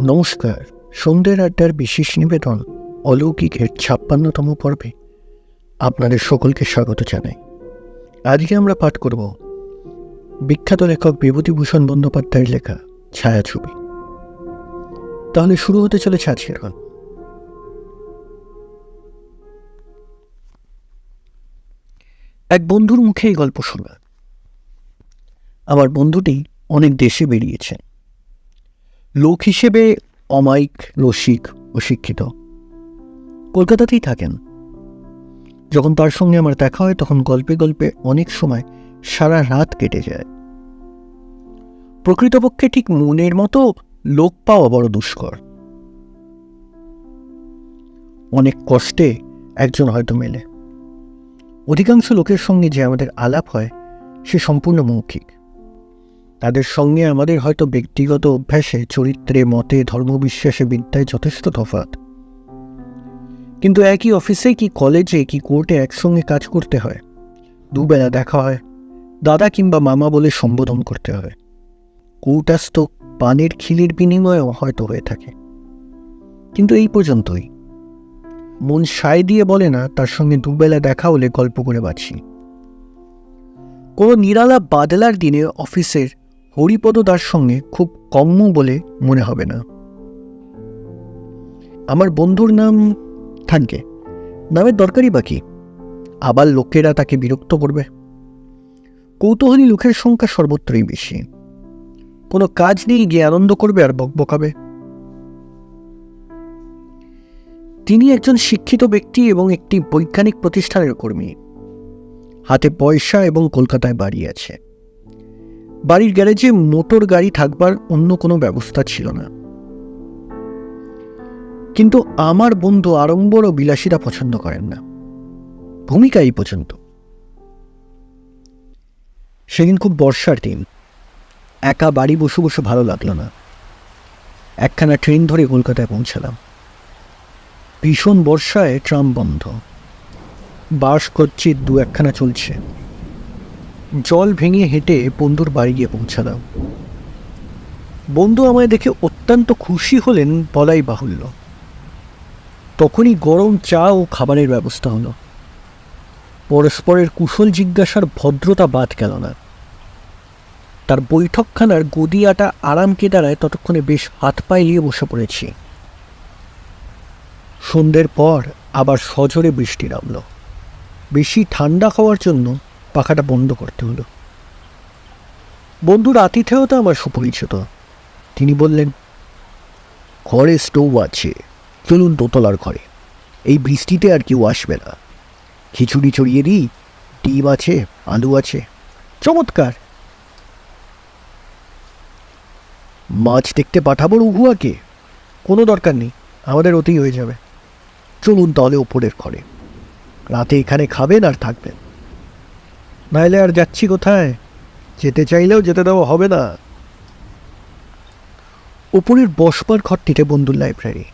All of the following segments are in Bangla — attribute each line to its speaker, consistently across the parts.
Speaker 1: নমস্কার। সন্ধ্যের আড্ডার বিশেষ নিবেদন অলৌকিকের ৫৬তম পর্বে আপনাদের সকলকে স্বাগত জানাই। আজকে আমরা পাঠ করব বিখ্যাত লেখক বিভূতিভূষণ বন্দ্যোপাধ্যায়ের লেখা ছায়াছবি। তাহলে শুরু হতে চলেছে আজকের গান। এক বন্ধুর মুখে এই গল্প শোনা। আমার বন্ধুটি অনেক দেশে বেরিয়েছেন। লোক হিসেবে অমায়িক, রসিক ও শিক্ষিত। কলকাতাতেই থাকেন। যখন তার সঙ্গে আমার দেখা হয় তখন গল্পে গল্পে অনেক সময় সারা রাত কেটে যায়। প্রকৃতপক্ষে ঠিক মনের মতো লোক পাওয়া বড় দুষ্কর। অনেক কষ্টে একজন হয়তো মেলে। অধিকাংশ লোকের সঙ্গে যে আমাদের আলাপ হয় সে সম্পূর্ণ মৌখিক। তাদের সঙ্গে আমাদের হয়তো ব্যক্তিগত অভ্যাসে, চরিত্রে, মতে, ধর্মবিশ্বাসে, বিদ্যায় যথেষ্ট তফাৎ। কিন্তু একই অফিসে কি কলেজে কি কোর্টে একসঙ্গে কাজ করতে হয়, দুবেলা দেখা হয়, দাদা কিংবা মামা বলে সম্বোধন করতে হয়। কৌটাস্থ পানের খিলির বিনিময়েও হয়তো হয়ে থাকে, কিন্তু এই পর্যন্তই। মন সায় দিয়ে বলে না তার সঙ্গে দুবেলা দেখা হলে গল্প করে বাঁচি। কোনো নিরালা বাদলার দিনে অফিসের হরিপদ দার সঙ্গে খুব কম্য বলে মনে হবে না। আমার বন্ধুর নাম থাকবে, নামের দরকারই বাকি। আবার লোকেরা তাকে বিরক্ত করবে। কৌতূহলী লোকের সংখ্যা সর্বত্রই বেশি। কোনো কাজ নেই গিয়ে আনন্দ করবে আর বকবকাবে। তিনি একজন শিক্ষিত ব্যক্তি এবং একটি বৈজ্ঞানিক প্রতিষ্ঠানের কর্মী। হাতে পয়সা এবং কলকাতায় বাড়ি আছে। বাড়ির গ্যারেজে মোটর গাড়ি থাকবার অন্য কোনো ব্যবস্থা ছিল না। কিন্তু আমার বন্ধু আড়ম্বর ও বিলাসিতা পছন্দ করেন না, ভূমিকা এই পর্যন্ত। সেদিন খুব বর্ষার দিন। একা বাড়ি বসে বসে ভালো লাগলো না। একখানা ট্রেন ধরে কলকাতায় পৌঁছালাম। ভীষণ বর্ষায় ট্রাম বন্ধ। বাস করছে দু একখানা চলছে। জল ভেঙে হেঁটে বন্ধুর বাড়ি গিয়ে পৌঁছালাম। বন্ধু আমায় দেখে অত্যন্ত খুশি হলেন বলাই বাহুল্য। তখনই গরম চা ও খাবারের ব্যবস্থা হলো। পরস্পরের কুশল জিজ্ঞাসার ভদ্রতা বাদ গেল না। তার বৈঠকখানার গদিয়াটা আরাম কেদারায় ততক্ষণে বেশ হাত পায়ে নিয়ে বসে পড়েছি। সন্ধ্যের পর আবার সজোরে বৃষ্টি নামল। বেশি ঠান্ডা খাওয়ার জন্য পাখাটা বন্ধ করতে হলো। বন্ধুর আতিথেয়তা আমার সুপরিচিত। তিনি বললেন, ঘরে স্টোভ আছে, চলুন দোতলার ঘরে। এই বৃষ্টিতে আর কেউ আসবে না। খিচুড়ি চড়িয়ে দিই, ডিম আছে, আলু আছে, চমৎকার। মাছ দেখতে পাঠাবো রঘুয়াকে? কোনো দরকার নেই, আমাদের ওতেই হয়ে যাবে। চলুন তাহলে ওপরের ঘরে, রাতে এখানে খাবেন আর থাকবেন। নাইলে আর যাচ্ছি কোথায়? যেতে চাইলেও যেতে দেওয়া হবে না। ওপরের বসবার ঘরটিতে বন্ধুর লাইব্রেরি।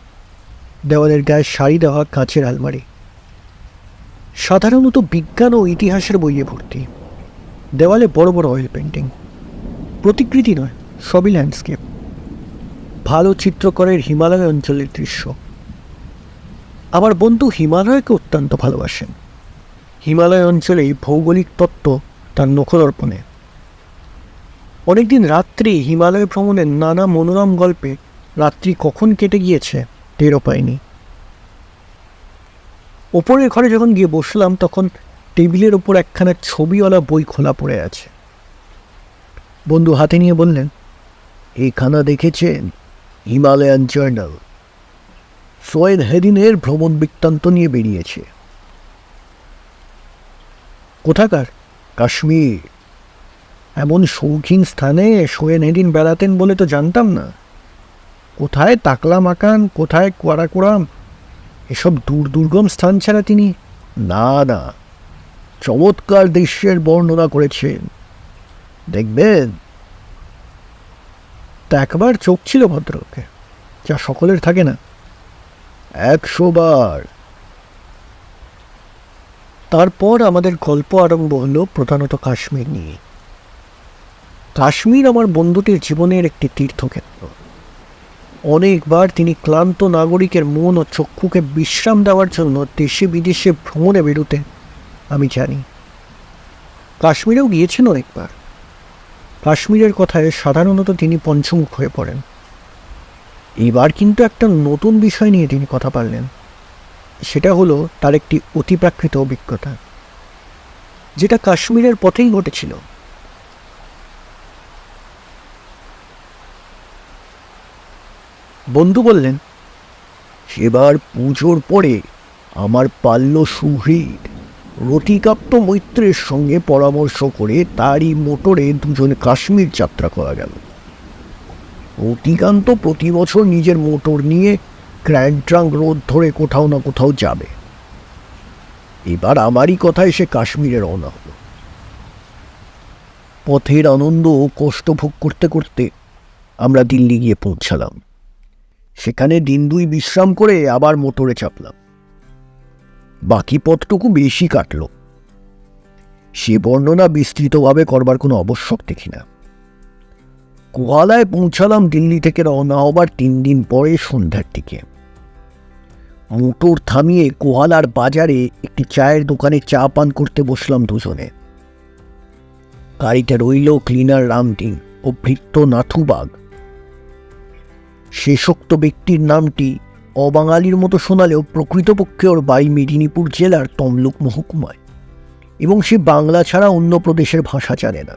Speaker 1: দেওয়ালের গায়ে শাড়ি দেওয়া কাঁচের আলমারি। সাধারণত বিজ্ঞান ও ইতিহাসের বইয়ে ভর্তি। দেওয়ালে বড় বড় অয়েল পেন্টিং। প্রতিকৃতি নয়, সবই ল্যান্ডস্কেপ। ভালো চিত্রকরের হিমালয় অঞ্চলের দৃশ্য। আমার বন্ধু হিমালয়কে অত্যন্ত ভালোবাসেন। হিমালয় অঞ্চলেই ভৌগোলিক তত্ত্ব তার নখদর্পণে। অনেকদিন রাত্রি হিমালয় ভ্রমণের নানা মনোরম গল্পে রাত্রি কখন কেটে গিয়েছে টেরও পাইনি। ওপরের ঘরে যখন গিয়ে বসলাম তখন টেবিলের ওপর একখানা ছবিওয়ালা বই খোলা পড়ে আছে। বন্ধু হাতে নিয়ে বললেন, এইখানা দেখেছেন? Himalayan journal. সোয়েন হেরিনের ভ্রমণ বৃত্তান্ত নিয়ে বেরিয়েছে। কোথাকার? কাশ্মীর। এমন শৌখিন স্থানে সোয়েন হেরিন বেড়াতেন বলে তো জানতাম না। কোথায় তাকলা মাকান, কোথায় কোয়ারাকোরাম, এসব দুর্গম স্থান ছাড়া তিনি না চমৎকার দৃশ্যের বর্ণনা করেছেন, দেখবেন। তা একবার চোখ ছিল ভদ্রলোকে, যা সকলের থাকে না। 100 বার। তারপর আমাদের গল্প আরম্ভ হলো প্রধানত কাশ্মীর নিয়ে। কাশ্মীর আমার বন্ধুটির জীবনের একটি তীর্থক্ষেত্র। অনেকবার তিনি ক্লান্ত নাগরিকের মন ও চক্ষুকে বিশ্রাম দেওয়ার জন্য দেশে বিদেশে ভ্রমণে বেরোতেন, আমি জানি। কাশ্মীরেও গিয়েছেন অনেকবার। কাশ্মীরের কথায় সাধারণত তিনি পঞ্চমুখ হয়ে পড়েন। এবার কিন্তু একটা নতুন বিষয় নিয়ে তিনি কথা বললেন। সেটা হলো তার একটি অতিপ্রাকৃত অভিজ্ঞতা, যেটা কাশ্মীরের পথেই ঘটেছিল। বন্ধু বললেন, সেবার পুজোর পরে আমার পাল্য সুহৃদ রতিকাপ্ত মৈত্রের সঙ্গে পরামর্শ করে তারই মোটরে দুজনে কাশ্মীর যাত্রা করা গেল। রতিকান্ত প্রতি বছর নিজের মোটর নিয়ে গ্র্যান্ড ট্রাঙ্ক রোড ধরে কোথাও না কোথাও যাবে। এবার আমারই কথায় সে কাশ্মীরে রওনা হলো। পথের আনন্দ ও কষ্ট ভোগ করতে করতে আমরা দিল্লি গিয়ে পৌঁছালাম। সেখানে দিন দুই বিশ্রাম করে আবার মোটরে চাপলাম। বাকি পথটুকু বেশি কাটল। সে বর্ণনা বিস্তৃতভাবে করবার কোনো আবশ্যক দেখি না। কোহালায় পৌঁছালাম দিল্লি থেকে রওনা হবার 3 দিন পরে সন্ধ্যার দিকে। মোটর থামিয়ে কোহালার বাজারে একটি চায়ের দোকানে চা পান করতে বসলাম দুজনে। গাড়িতে রইল ক্লিনার রামদিন ও ভৃত্য নাথুবাগ। শেষোক্ত ব্যক্তির নামটি অবাঙালির মতো শোনালেও প্রকৃতপক্ষে ওর বাড়ি মেদিনীপুর জেলার তমলুক মহকুমায়, এবং সে বাংলা ছাড়া অন্য প্রদেশের ভাষা জানে না।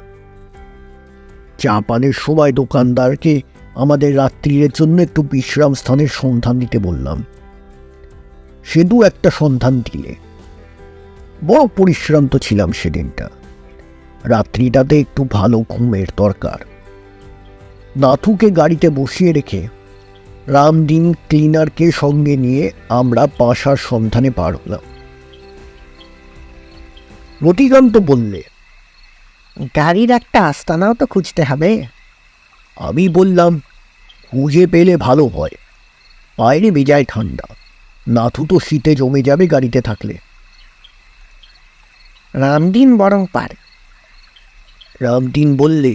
Speaker 1: চা পানের সময় দোকানদারকে আমাদের রাত্রির জন্য একটু বিশ্রাম স্থানের সন্ধান দিতে বললাম। সে দু একটা সন্ধান দিলে। বড় পরিশ্রান্ত ছিলাম সেদিনটা। রাত্রিটাতে একটু ভালো ঘুমের দরকার। নাথুকে গাড়িতে বসিয়ে রেখে রামদিন ক্লিনারকে সঙ্গে নিয়ে আমরা বাসার সন্ধানে পার হলাম। রতিকান্ত বললে, গাড়ির একটা আস্তানাও তো খুঁজতে হবে। আমি বললাম, খুঁজে পেলে ভালো হয়। বাইরে বেজায় ঠান্ডা, নাথু তো শীতে জমে যাবে গাড়িতে থাকলে। রামদিন বরং পারে। রামদিন বললে,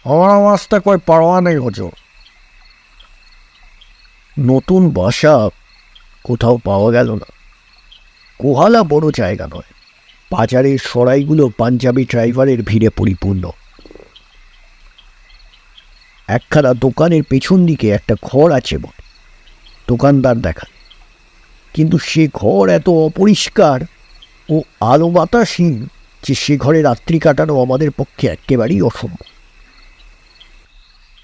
Speaker 1: আমার আওয়াজটা কয় পারোয়া নেই হজর। নতুন বাসা কোথাও পাওয়া গেল না। কোহালা বড় জায়গা নয়। বাজারের সরাইগুলো পাঞ্জাবি ড্রাইভারের ভিড়ে পরিপূর্ণ। একখানা দোকানের পেছন দিকে একটা ঘর আছে বলে দোকানদার দেখান, কিন্তু সে ঘর এত অপরিষ্কার ও আলো বাতাসহীন যে সে ঘরে রাত্রি কাটানো আমাদের পক্ষে একেবারেই অসম্ভব।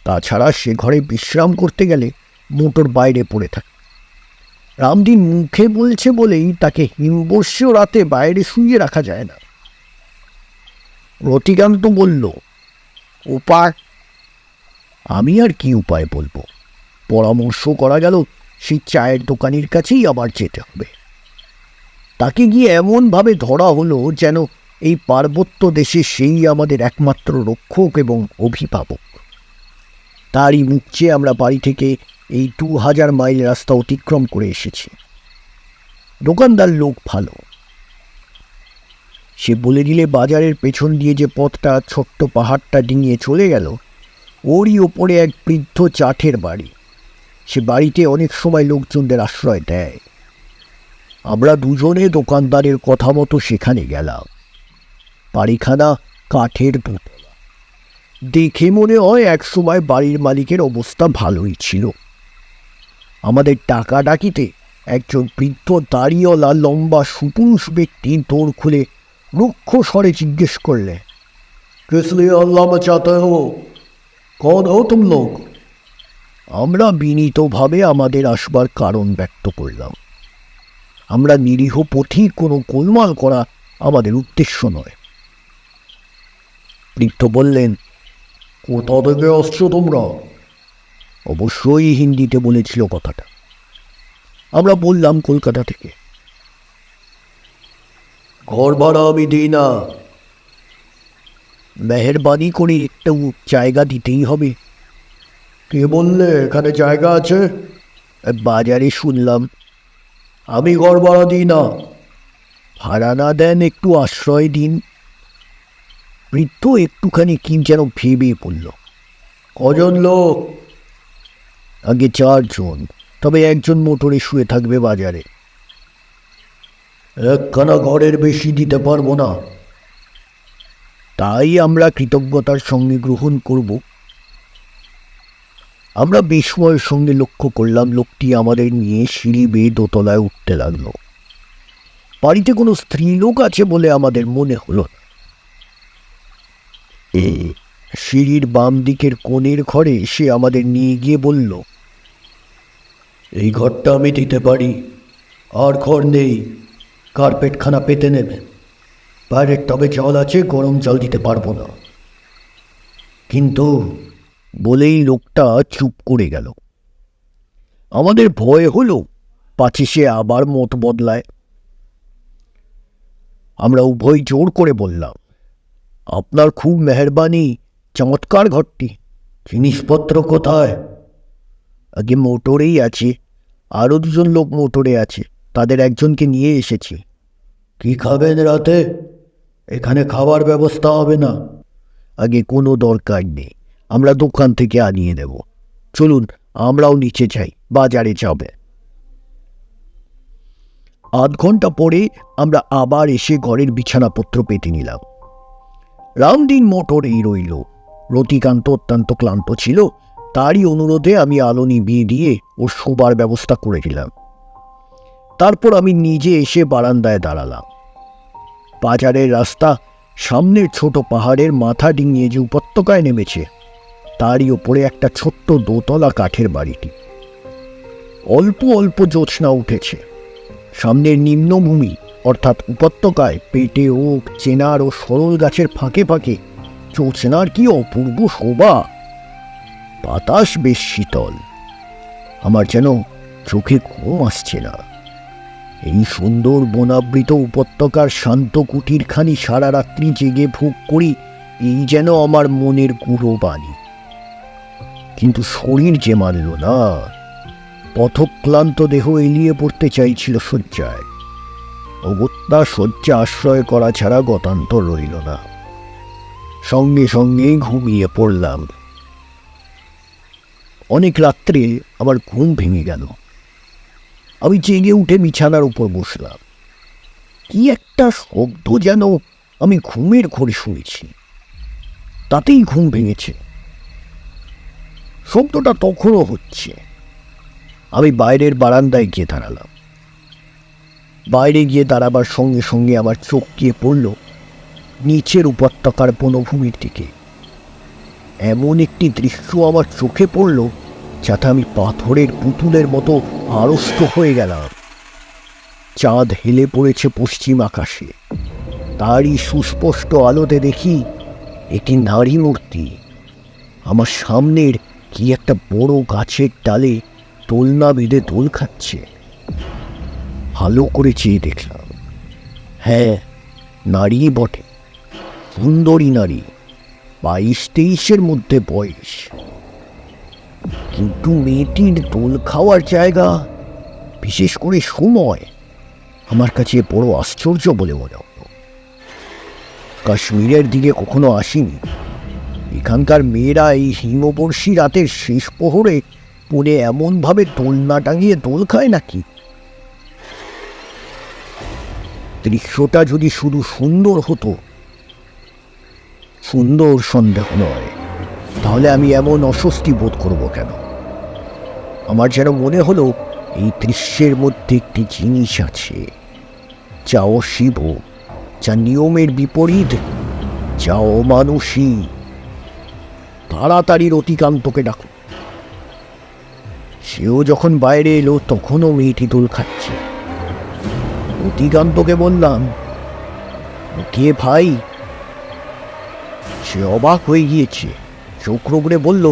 Speaker 1: তাছাড়া সে ঘরে বিশ্রাম করতে গেলে মোটর বাইরে পড়ে থাকে। রামদিন মুখে বলছে বলেই তাকে হিমবর্ষীয় রাতে বাইরে শুইয়ে রাখা যায় না। রতিকান্ত বলল, উপায়? আমি আর কি উপায় বলবো? পরামর্শ করা গেল সেই চায়ের দোকানের কাছেই আবার যেতে হবে। তাকে গিয়ে এমনভাবে ধরা হলো যেন এই পার্বত্য দেশে সেই আমাদের একমাত্র রক্ষক এবং অভিভাবক। তারই মুখ চেয়ে আমরা বাড়ি থেকে এই 2000 মাইল রাস্তা অতিক্রম করে এসেছি। দোকানদার লোক ভালো। সে বলে দিলে বাজারের পেছন দিয়ে যে পথটা ছোট্ট পাহাড়টা ডিঙিয়ে চলে গেল, ওরই ওপরে এক বৃদ্ধ চাঠের বাড়ি। সে বাড়িতে অনেক সময় লোকজনদের আশ্রয় দেয়। আমরা দুজনে দোকানদারের কথা মতো সেখানে গেলাম। বাড়িখানা কাঠের দোতলা। দেখে মনে হয় একসময় বাড়ির মালিকের অবস্থা ভালোই ছিল। আমাদের টাকা ডাকিতে একজন বৃদ্ধ দাড়িওয়ালা লম্বা সুপুরুষ ব্যক্তি দোর খুলে রুক্ষ স্বরে জিজ্ঞেস করলে, কিস লিয়ে আল্লাহ বাঁচাতে হো? কৌন হো তুম লোক? আমরা বিনীতভাবে আমাদের আসবার কারণ ব্যক্ত করলাম। আমরা নিরীহ পথিক, কোনো গোলমাল করা আমাদের উদ্দেশ্য নয়। বৃদ্ধ বললেন, কোথা থেকে আসছো তোমরা? অবশ্যই হিন্দিতে বলেছিল কথাটা। আমরা বললাম, কলকাতা থেকে। ঘর ভাড়া আমি দিই না। মেহেরবানি করে একটু জায়গা দিতেই হবে। কে বললে এখানে জায়গা আছে? বাজারে শুনলাম। আমি ঘর ভাড়া দিই না। ভাড়া না দেন একটু আশ্রয় দিন। বৃদ্ধ একটুখানি কি যেন ভেবে পড়ল। কজন লোক? আগে 4 জন, তবে একজন মোটরে শুয়ে থাকবে বাজারে। একখানা ঘরের বেশি দিতে পারবো না। তাই আমরা কৃতজ্ঞতার সঙ্গে গ্রহণ করব। আমরা বিস্ময়ের সঙ্গে লক্ষ্য করলাম লোকটি আমাদের নিয়ে সিঁড়ি বেয়ে দোতলায় উঠতে লাগলো। বাড়িতে কোনো স্ত্রীলোক আছে বলে আমাদের মনে হলো না। সিঁড়ির বাম দিকের কোণের ঘরে সে আমাদের নিয়ে গিয়ে বলল, এই ঘরটা আমি দিতে পারি, আর ঘর নেই, কার্পেটখানা পেতে নেবেন। বাইরের টবে জল আছে, গরম জল দিতে পারবো না। কিন্তু বলেই লোকটা চুপ করে গেল। আমাদের ভয় হলো পাছে সে আবার মত বদলায়। আমরা উভয় জোর করে বললাম, আপনার খুব মেহরবানি, চমৎকার ঘরটি, জিনিসপত্র কোথায়? আগে মোটরেই আছে, আরও 2 জন লোক মোটরে আছে, তাদের একজনকে নিয়ে এসেছি। কি খাবেন রাতে? এখানে খাবার ব্যবস্থা হবে না। আগে কোনো দরকার নেই, আমরা দোকান থেকে আনিয়ে দেব। চলুন আমরাও নিচে যাই, বাজারে যাবে। আধ ঘন্টা পরে আমরা আবার এসে ঘরের বিছানাপত্র পেতে নিলাম। রামদিন মোটরেই রইল। রতিকান্ত অত্যন্ত ক্লান্ত ছিল, তারই অনুরোধে আমি আলো নিভিয়ে দিয়ে ওর শোবার ব্যবস্থা করে দিলাম। তারপর আমি নিজে এসে বারান্দায় দাঁড়ালাম। বাজারের রাস্তা সামনের ছোট পাহাড়ের মাথা ডিঙিয়ে যে উপত্যকায় নেমেছে, তারই ওপরে একটা ছোট্ট দোতলা কাঠের বাড়িটি। অল্প অল্প জ্যোৎস্না উঠেছে। সামনের নিম্নভূমি অর্থাৎ উপত্যকায় পেটে ওক, চেনার ও সরল গাছের ফাঁকে ফাঁকে জ্যোৎস্নার কি অপূর্ব শোভা! বাতাস বেশ শীতল। আমার যেন চোখে ঘুম আসছে না। এই সুন্দর বনাবৃত উপত্যকার শান্ত কুটিরখানি সারা রাত্রি জেগে ভোগ করি, এই যেন আমার মনের গুঁড়ো বাণী। কিন্তু শরীর যে মানল না। পথক্লান্ত দেহ এলিয়ে পড়তে চাইছিল শয্যায়। অগত্যা শয্যা আশ্রয় করা ছাড়া গতান্তর রইল না। সঙ্গে সঙ্গেই ঘুমিয়ে পড়লাম। অনেক রাত্রে আমার ঘুম ভেঙে গেল। আমি জেগে উঠে বিছানার উপর বসলাম। কি একটা শব্দ যেন আমি ঘুমের ঘোরে শুনেছি, তাতেই ঘুম ভেঙেছে। শব্দটা তখনও হচ্ছে। আমি বাইরের বারান্দায় গিয়ে দাঁড়ালাম। বাইরে গিয়ে দাঁড়াবার সঙ্গে সঙ্গে আমার চোখ গিয়ে পড়ল নিচের উপত্যকার বনভূমির দিকে। এমন একটি দৃশ্য আমার চোখে পড়ল যাতে আমি পাথরের পুতুলের মতো আড়ষ্ট হয়ে গেলাম। চাঁদ হেলে পড়েছে পশ্চিম আকাশে। তারই সুস্পষ্ট আলোতে দেখি একটি নারী মূর্তি আমার সামনের কি একটা বড় গাছের ডালে দোলনা বেঁধে দোল খাচ্ছে। ভালো করে চেয়ে দেখলাম। হ্যাঁ, নারী বটে, সুন্দরী নারী, 22-23-এর মধ্যে বয়স। কিন্তু মেয়েটির দোল খাওয়ার জায়গা, বিশেষ করে সময়, আমার কাছে বড় আশ্চর্য বলে মনে হলো। কাশ্মীরের দিকে কখনো আসিনি। এখানকার মেয়েরা এই হিমবর্ষী রাতের শেষ প্রহরে পড়ে এমনভাবে দোলনা টাঙিয়ে দোল খায় নাকি? দৃশ্যটা যদি শুধু সুন্দর হতো, সুন্দর সন্দেহ নয়, তাহলে আমি এমন অস্বস্তি বোধ করব কেন? আমার যেন মনে হলো এই দৃশ্যের মধ্যে একটি জিনিস আছে, যা অশিব, যা নিয়মের বিপরীত, যা অমানুষী। তাড়াতাড়ি রতিকান্তকে ডাকল। সেও যখন বাইরে এলো তখনও মেয়েটি দোল খাচ্ছে। রতিকান্তকে বললাম, কে ভাই? সে অবাক হয়ে গিয়েছে, চোখ রোগড়ে বলল,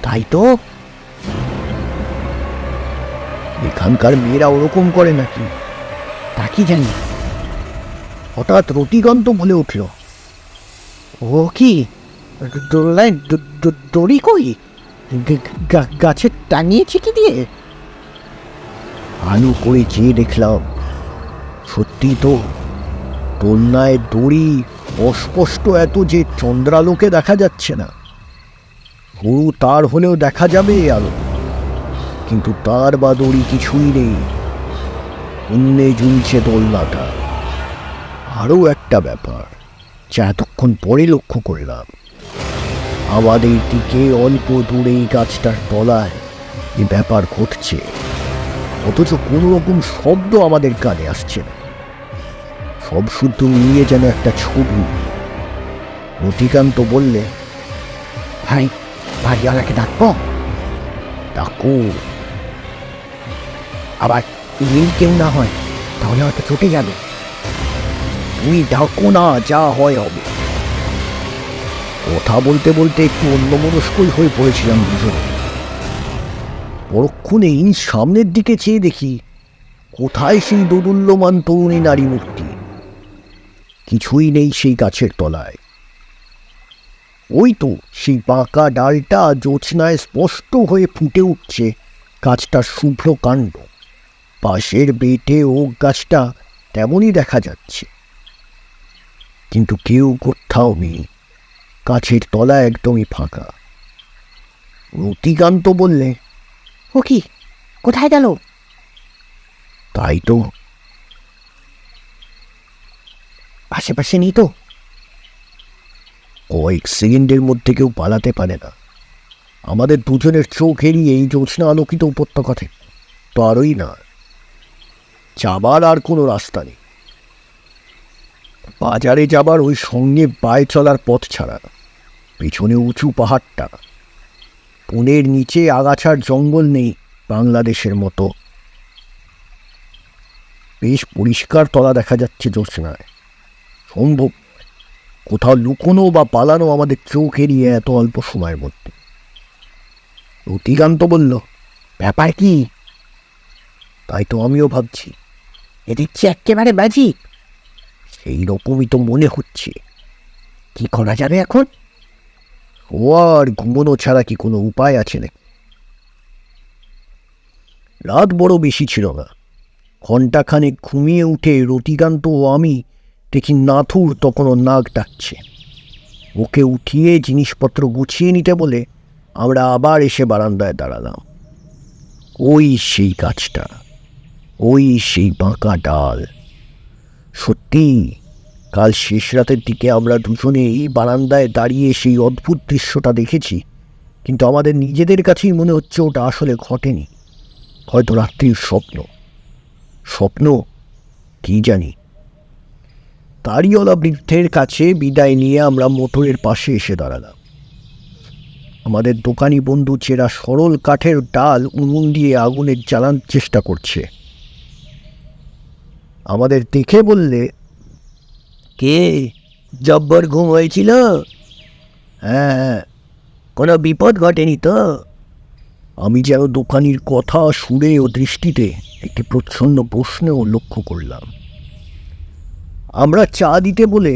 Speaker 1: তাই তো, এখানকার মেয়েরা ওরকম করে নাকি? তা কি জানি। হঠাৎ রতিকান্ত বলে উঠল, ও কি দোলায় দড়ি কই? গাছে টাঙিয়েছে কি দিয়ে? আলু করে চেয়ে দেখলাম, সত্যি তো, দোলনায় দড়ি অস্পষ্ট এত যে চন্দ্রালোকে দেখা যাচ্ছে না। সরু তার হলেও দেখা যাবে আলো, কিন্তু তার বা দড়ি কিছুই নেই। অন্যে ঝুলছে দোলনাটা। আরও একটা ব্যাপার যা এতক্ষণ পরে লক্ষ্য করলাম, আমাদের দিকে অল্প দূরে গাছটার তলায় এ ব্যাপার ঘটছে, অথচ কোনো রকম শব্দ আমাদের কানে আসছে না। সব শুদ্ধ মিলিয়ে যেন একটা ছবি। রতিকান্ত বললে, ভাই, বাড়িওয়ালাকে ডাকবো? ডাকো। আবার এই কেউ না হয়, তাহলে হয়তো চটে যাবে। তুমি ডাকো না, যা হয় হবে। কথা বলতে বলতে একটু অন্যমনস্কই হয়ে পড়েছিলাম দুজনে। পরক্ষণেই সামনের দিকে চেয়ে দেখি, কোথায় সেই দোদুল্যমান তরুণী নারী মূর্তি? কিছুই নেই সেই গাছের তলায়। ওই তো সেই বাঁকা ডালটা জ্যোৎস্নায় স্পষ্ট হয়ে ফুটে উঠছে গাছটার শুভ্র কাণ্ড। পাশের বেটে ওক গাছটা তেমনই দেখা যাচ্ছে, কিন্তু কেউ কোথাও নেই। গাছের তলা একদমই ফাঁকা। রতিকান্ত বললে, ও কি, কোথায় গেল? তাই তো, আশেপাশে নেই তো। কয়েক সেকেন্ডের মধ্যে কেউ পালাতে পারে না। আমাদের দুজনের চোখ এড়িয়ে এই জ্যোৎস্না আলোকিত উপত্যকা থেকে তো আরই না। যাবার আর কোনো রাস্তা নেই। বাজারে যাবার ওই সঙ্গে পায়ে চলার পথ ছাড়া। পেছনে উঁচু পাহাড়টা, বনের নিচে আগাছার জঙ্গল নেই বাংলাদেশের মতো। বেশ পরিষ্কার তলা দেখা যাচ্ছে জ্যোৎস্নায়। সম্ভব কোথাও লুকোনো বা পালানো আমাদের চোখ এড়িয়ে এত অল্প সময়ের মধ্যে। রতিকান্ত বলল, ব্যাপার কি? তাই তো আমিও ভাবছি। এ দেখছি একেবারে বাজি। সেই রকমই তো মনে হচ্ছে। কি করা যাবে এখন? ও আর ঘুমোনো ছাড়া কি কোনো উপায় আছে নাকি? রাত বড় বেশি ছিল না। ঘণ্টাখানেক ঘুমিয়ে উঠে রতিকান্ত ও আমি দেখি নাথুর তখনও নাক ডাকছে। ওকে উঠিয়ে জিনিসপত্র গুছিয়ে নিতে বলে আমরা আবার এসে বারান্দায় দাঁড়ালাম। ওই সেই গাছটা, ওই সেই বাঁকা ডাল। সত্যি কাল শেষ রাতের দিকে আমরা দুজনে এই বারান্দায় দাঁড়িয়ে সেই অদ্ভুত দৃশ্যটা দেখেছি, কিন্তু আমাদের নিজেদের কাছেই মনে হচ্ছে ওটা আসলে ঘটেনি। হয়তো রাত্রির স্বপ্ন। স্বপ্ন কি জানি। তারিওয়ালা বৃদ্ধের কাছে বিদায় নিয়ে আমরা মোটরের পাশে এসে দাঁড়ালাম। আমাদের দোকানি বন্ধু চেরা সরল কাঠের ডাল উনুন দিয়ে আগুনের জ্বালানোর চেষ্টা করছে। আমাদের দেখে বললে, কে, জব্বর ঘুম হয়েছিল? হ্যাঁ, কোনো বিপদ ঘটেনি তো? আমি যেন দোকানির কথা, সুরে ও দৃষ্টিতে একটি প্রচ্ছন্ন প্রশ্নেও লক্ষ্য করলাম। আমরা চা দিতে বলে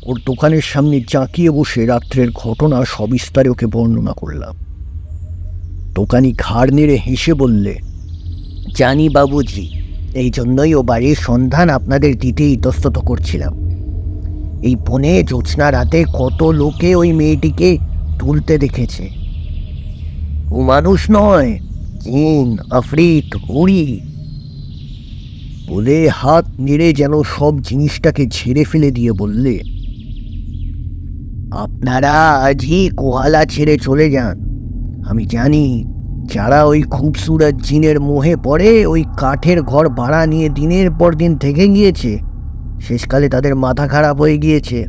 Speaker 1: ওর দোকানের সামনে জাঁকিয়ে বসে রাত্রের ঘটনা সবিস্তারে ওকে বর্ণনা করলাম। দোকানি ঘাড় নেড়ে হেসে বললে, জানি বাবুজি, এই জন্যই ও বাড়ির সন্ধান আপনাদের দিতে ইতস্তত করছিলাম। এই বনে জ্যোৎস্না রাতে কত লোকে ওই মেয়েটিকে তুলতে দেখেছে। ও মানুষ নয়, জিন, আফরিত, হুড়ি। বলে হাত নেড়ে যেন সব জিনিসটাকে ঝেড়ে ফেলে দিয়ে বললে, আপনারা আজই কোহালা ছেড়ে চলে যান। আমি জানি যারা ওই খুবসুরত জিনের মোহে পড়ে ওই কাঠের ঘর ভাড়া নিয়ে দিনের পর দিন থেকে গিয়েছে, শেষকালে তাদের মাথা খারাপ হয়ে গিয়েছে।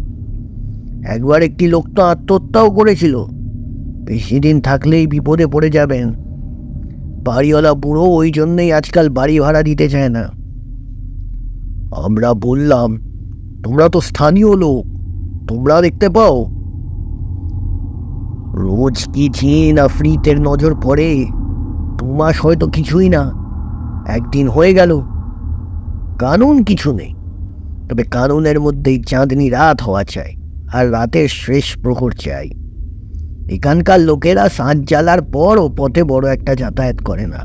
Speaker 1: একবার একটি লোক তো আত্মহত্যাও করেছিল। বেশি দিন থাকলেই বিপদে পড়ে যাবেন। বাড়িওয়ালা বুড়ো ওই জন্যেই আজকাল বাড়ি ভাড়া দিতে চায় না। আমরা বললাম, তোমরা তো স্থানীয় লোক, তোমরা দেখতে পাও। রোজ কি জিন আফরিতের নজর পড়ে? 2 মাস হয়তো কিছুই না, একদিন হয়ে গেল। কানুন কিছু নেই, তবে কানুনের মধ্যেই চাঁদনি রাত হওয়া চাই, আর রাতের শেষ প্রহর চাই। এখানকার লোকেরা সাঁঝ জ্বালার পর ও পথে বড় একটা যাতায়াত করে না।